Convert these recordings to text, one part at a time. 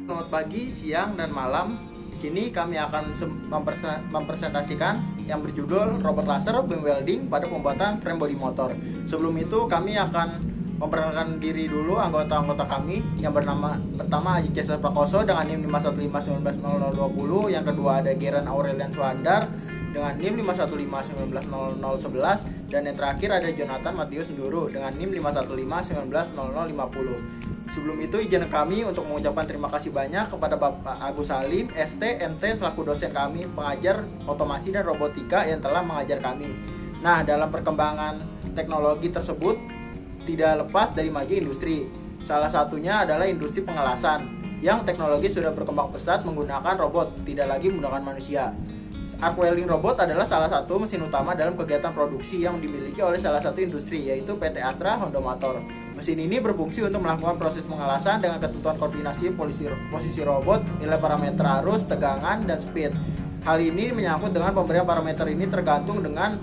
Selamat pagi, siang, dan malam. Di sini kami akan mempresentasikan yang berjudul Robot Laser Beam Welding pada pembuatan frame body motor. Sebelum itu kami akan memperkenalkan diri dulu anggota-anggota kami. Yang pertama Aji Cesar Prakoso dengan NIM 515190020. Yang kedua ada Geran Aurelian Suandar dengan NIM 515190011. Dan yang terakhir ada Jonathan Matius Nduru dengan NIM 515190050. Sebelum itu izin kami untuk mengucapkan terima kasih banyak kepada Bapak Agus Salim, ST, MT selaku dosen kami pengajar otomasi dan robotika yang telah mengajar kami. Nah, dalam perkembangan teknologi tersebut tidak lepas dari maju industri. Salah satunya adalah industri pengelasan yang teknologi sudah berkembang pesat menggunakan robot, tidak lagi menggunakan manusia. Arc welding robot adalah salah satu mesin utama dalam kegiatan produksi yang dimiliki oleh salah satu industri, yaitu PT Astra Honda Motor. Mesin ini berfungsi untuk melakukan proses pengelasan dengan ketentuan koordinasi posisi robot, nilai parameter arus, tegangan, dan speed. Hal ini menyangkut dengan pemberian parameter ini tergantung dengan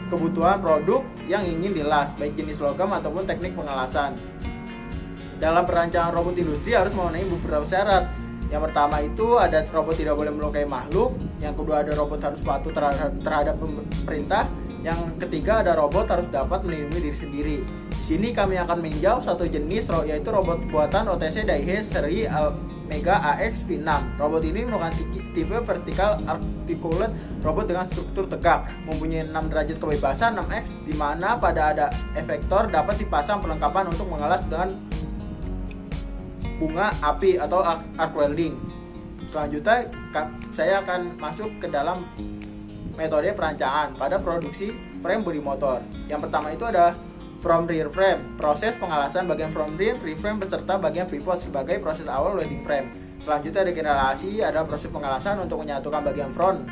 kebutuhan produk yang ingin dilas, baik jenis logam ataupun teknik pengelasan. Dalam perancangan robot industri harus memenuhi beberapa syarat. Yang pertama itu ada robot tidak boleh melukai makhluk. Yang kedua ada robot harus patuh terhadap perintah. Yang ketiga ada robot harus dapat melindungi diri sendiri. Di sini kami akan meninjau satu jenis yaitu robot buatan OTC Daihe seri Mega AX V6. Robot ini merupakan tipe vertical articulate robot dengan struktur tegak, mempunyai 6 derajat kebebasan 6X, di mana pada ada efektor dapat dipasang perlengkapan untuk mengelas dengan bunga api atau arc welding. Selanjutnya saya akan masuk ke dalam metode perancangan pada produksi frame body motor. Yang pertama itu ada from rear frame, proses pengelasan bagian from rear frame beserta bagian pivot sebagai proses awal welding frame. Selanjutnya ada generasi, ada proses pengelasan untuk menyatukan bagian front.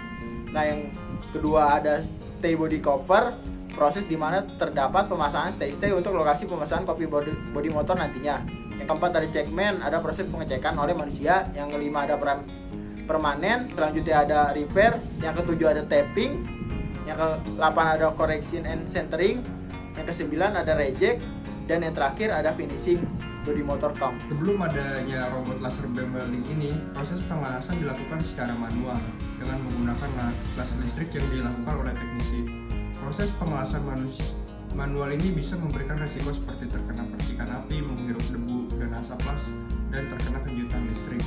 Nah, yang kedua ada stay body cover, proses di mana terdapat pemasangan stay untuk lokasi pemasangan kopi body motor nantinya. Yang keempat ada checkman, ada proses pengecekan oleh manusia. Yang kelima ada permanen, selanjutnya ada repair. Yang ketujuh ada tapping. Yang ke-8 ada correction and centering. Yang ke-9 ada reject. Dan yang terakhir ada finishing body motor cam. Sebelum adanya robot laser beam welding ini, proses pengelasan dilakukan secara manual dengan menggunakan laser listrik yang dilakukan oleh teknisi. Proses pengelasan manual ini bisa memberikan resiko seperti terkena percikan api, menghirup debu dan asap las, dan terkena kejutan listrik.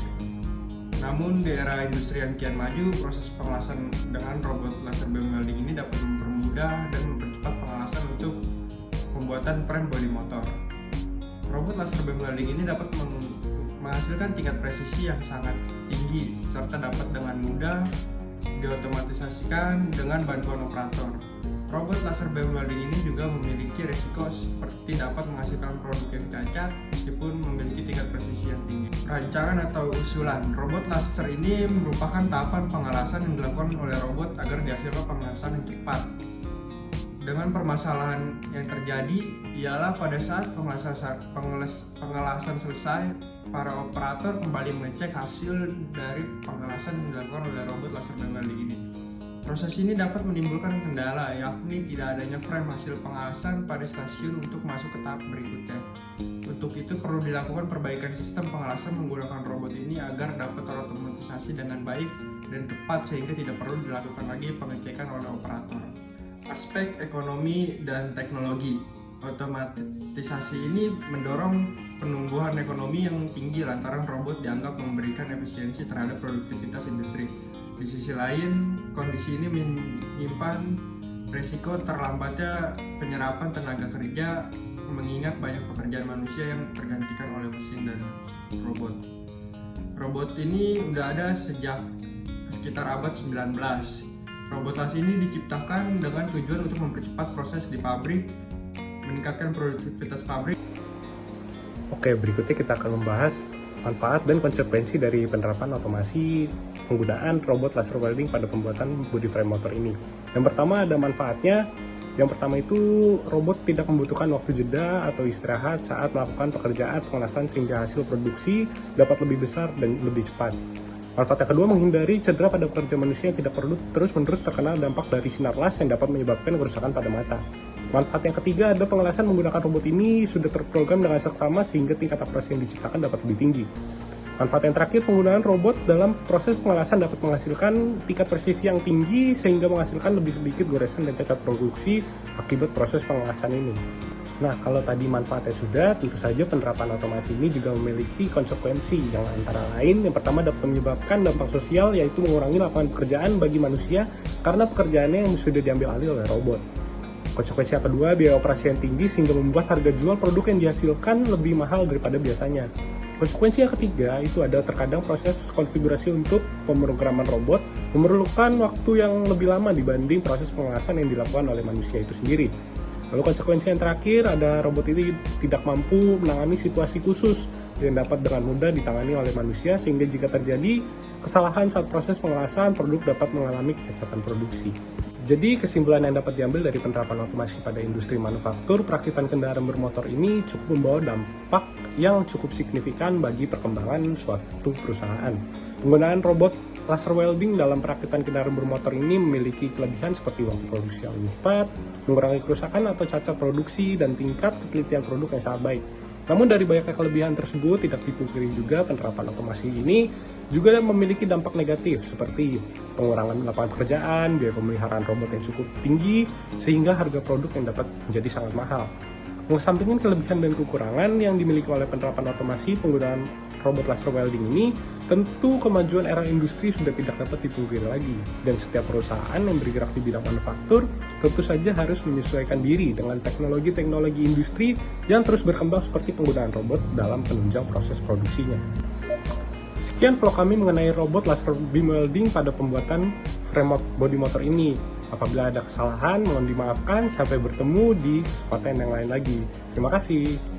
Namun di era industri yang kian maju, proses pengelasan dengan robot laser beam welding ini dapat mempermudah dan mempercepat pengelasan untuk pembuatan frame body motor. Robot laser beam welding ini dapat menghasilkan tingkat presisi yang sangat tinggi serta dapat dengan mudah diotomatisasikan dengan bantuan operator. Robot laser beam welding ini juga memiliki risiko seperti dapat menghasilkan produk yang cacat meskipun memiliki tingkat presisi yang tinggi. Rancangan atau usulan robot laser ini merupakan tahapan pengelasan yang dilakukan oleh robot agar dihasilkan pengelasan yang cepat. Dengan permasalahan yang terjadi ialah pada saat pengelasan selesai, para operator kembali mengecek hasil dari pengelasan yang dilakukan oleh robot laser beam welding ini. Proses ini dapat menimbulkan kendala, yakni tidak adanya frame hasil pengelasan pada stasiun untuk masuk ke tahap berikutnya. Untuk itu perlu dilakukan perbaikan sistem pengelasan menggunakan robot ini agar dapat terotomatisasi dengan baik dan tepat sehingga tidak perlu dilakukan lagi pengecekan oleh operator. Aspek ekonomi dan teknologi. Otomatisasi ini mendorong penumbuhan ekonomi yang tinggi lantaran robot dianggap memberikan efisiensi terhadap produktivitas industri. Di sisi lain, kondisi ini menyimpan resiko terlambatnya penyerapan tenaga kerja mengingat banyak pekerjaan manusia yang tergantikan oleh mesin dan robot. Robot ini udah ada sejak sekitar abad 19. Robot laser ini diciptakan dengan tujuan untuk mempercepat proses di pabrik, meningkatkan produktivitas pabrik. Oke, berikutnya kita akan membahas manfaat dan konsekuensi dari penerapan otomasi penggunaan robot laser welding pada pembuatan body frame motor ini. Yang pertama ada manfaatnya. Yang pertama itu robot tidak membutuhkan waktu jeda atau istirahat saat melakukan pekerjaan pengelasan sehingga hasil produksi dapat lebih besar dan lebih cepat. Manfaat yang kedua menghindari cedera pada pekerja manusia yang tidak perlu terus-menerus terkena dampak dari sinar las yang dapat menyebabkan kerusakan pada mata. Manfaat yang ketiga ada pengelasan menggunakan robot ini sudah terprogram dengan seksama sehingga tingkat akurasi yang diciptakan dapat lebih tinggi. Manfaat yang terakhir, penggunaan robot dalam proses pengelasan dapat menghasilkan tingkat presisi yang tinggi sehingga menghasilkan lebih sedikit goresan dan cacat produksi akibat proses pengelasan ini. Nah, kalau tadi manfaatnya sudah, tentu saja penerapan otomasi ini juga memiliki konsekuensi yang antara lain yang pertama dapat menyebabkan dampak sosial, yaitu mengurangi lapangan pekerjaan bagi manusia karena pekerjaannya yang sudah diambil alih oleh robot. Konsekuensi yang kedua, biaya operasi yang tinggi sehingga membuat harga jual produk yang dihasilkan lebih mahal daripada biasanya. Konsekuensi yang ketiga itu adalah terkadang proses konfigurasi untuk pemrograman robot memerlukan waktu yang lebih lama dibanding proses pengelasan yang dilakukan oleh manusia itu sendiri. Lalu konsekuensi yang terakhir, ada robot ini tidak mampu menangani situasi khusus yang dapat dengan mudah ditangani oleh manusia, sehingga jika terjadi kesalahan saat proses pengelasan, produk dapat mengalami kecacatan produksi. Jadi kesimpulan yang dapat diambil dari penerapan otomasi pada industri manufaktur, perakitan kendaraan bermotor ini cukup membawa dampak yang cukup signifikan bagi perkembangan suatu perusahaan. Penggunaan robot laser welding dalam perakitan kendaraan bermotor ini memiliki kelebihan seperti waktu produksi yang lebih cepat, mengurangi kerusakan atau cacat produksi, dan tingkat ketelitian produk yang sangat baik. Namun dari banyaknya kelebihan tersebut, tidak dipungkiri juga penerapan otomasi ini juga memiliki dampak negatif seperti pengurangan lapangan pekerjaan, biaya pemeliharaan robot yang cukup tinggi, sehingga harga produk yang dapat menjadi sangat mahal. Mengesampingkan kelebihan dan kekurangan yang dimiliki oleh penerapan otomasi penggunaan robot laser welding ini, tentu kemajuan era industri sudah tidak dapat dipungkiri lagi, dan setiap perusahaan yang bergerak di bidang manufaktur tentu saja harus menyesuaikan diri dengan teknologi-teknologi industri yang terus berkembang seperti penggunaan robot dalam penunjang proses produksinya. Sekian vlog kami mengenai robot laser beam welding pada pembuatan frame body motor ini. Apabila ada kesalahan, mohon dimaafkan. Sampai bertemu di kesempatan yang lain lagi. Terima kasih.